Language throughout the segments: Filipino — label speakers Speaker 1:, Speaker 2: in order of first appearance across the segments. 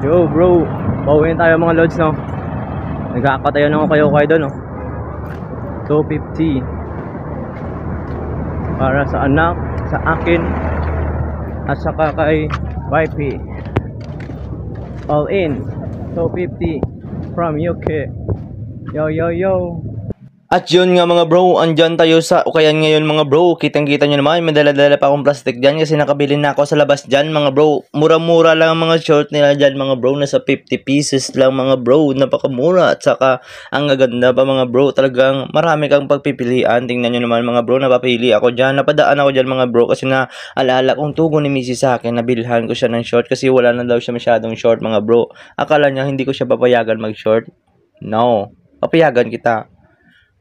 Speaker 1: Yo bro, pauwiin tayo mga lods, no? Nagkakatayo na ako kayo doon, no? 250 para sa anak, sa akin, at saka kay wifey. All in 250 from UK. Yo yo yo. At yun nga mga bro, andyan tayo sa Ukayan ngayon mga bro. Kitang-kita nyo naman, may dala-dala pa akong plastic dyan kasi nakabili na ako sa labas dyan mga bro. Mura-mura lang ang mga short nila dyan mga bro. Nasa 50 pieces lang mga bro. Napakamura at saka ang gaganda pa mga bro. Talagang marami kang pagpipilian. Tingnan nyo naman mga bro, napapili ako dyan. Napadaan ako dyan mga bro kasi na alala kong tugon ni Missy sa akin. Nabilhan ko siya ng short kasi wala na daw siya masyadong short mga bro. Akala niya hindi ko siya papayagan mag-short. No, papayagan kita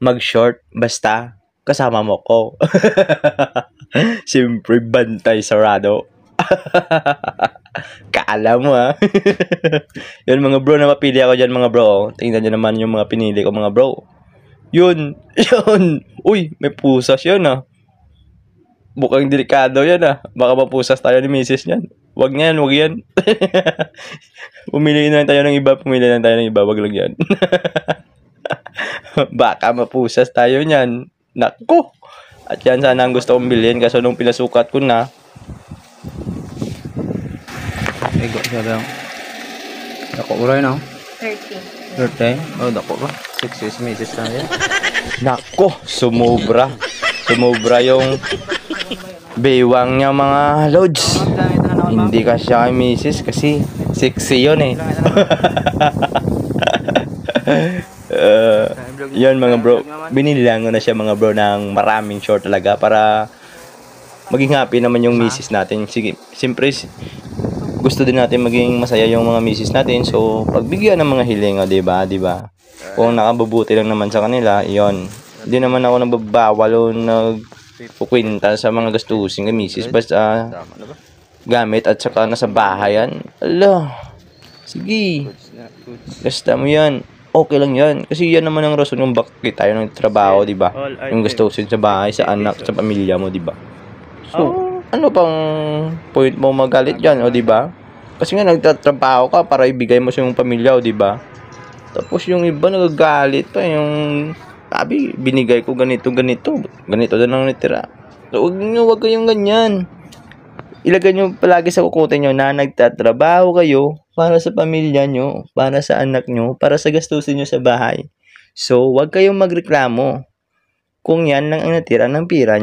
Speaker 1: mag-short basta kasama mo ko. Siyempre bantay sarado. Kaala mo ha. Yun mga bro, napapili ako dyan mga bro. Tingnan nyo naman yung mga pinili ko mga bro. Yun. Uy, may pusas yun ha. Bukang delikado yan ha. Baka mapusas tayo ni Mrs. yan. Wag yan, wag yan. Pumili na tayo ng iba. Wag lang yan. Baka mapusas tayo niyan. Nako. At yan sana ang gusto kong bilhin kasi nung pinasukat ko na. Ego siya lang. Dako ko rin, no? 30. 30? Oh, dako ba? 6 years misis na yan. Nako, sumobra. Sumobra yung bewang niya mga loads. Hindi ka siya misis kasi sexy yun eh. Yun mga bro, binili lang na siya mga bro ng maraming short talaga para maging happy naman yung misis natin. Sige, siyempre gusto din natin maging masaya yung mga misis natin. So, pagbigyan ng mga hiling, di ba? Kung nakabubuti lang naman sa kanila, yon. Hindi naman ako nagbabawal o nagpukwinta sa mga gastusin ng misis. Basta gamit at saka nasa bahayan. Ala, sige, basta mo yan. Okay lang yan. Kasi yan naman ang rason kung bakit tayo ng trabaho, di ba? Yung gustusin sa bahay, sa anak, sa pamilya mo, di ba? So, ano pang point mo magalit dyan, o di ba? Kasi nga nagtatrabaho ka para ibigay mo sa yung pamilya, o di ba? Tapos yung iba nagagalit pa, yung sabi, binigay ko ganito na lang natira. So, wag kayong ganyan. Ilagay nyo palagi sa kukote nyo na nagtatrabaho kayo para sa pamilya nyo, para sa anak nyo, para sa gastusin nyo sa bahay. So, wag kayong magreklamo kung yan lang ang natira ng pira nyo.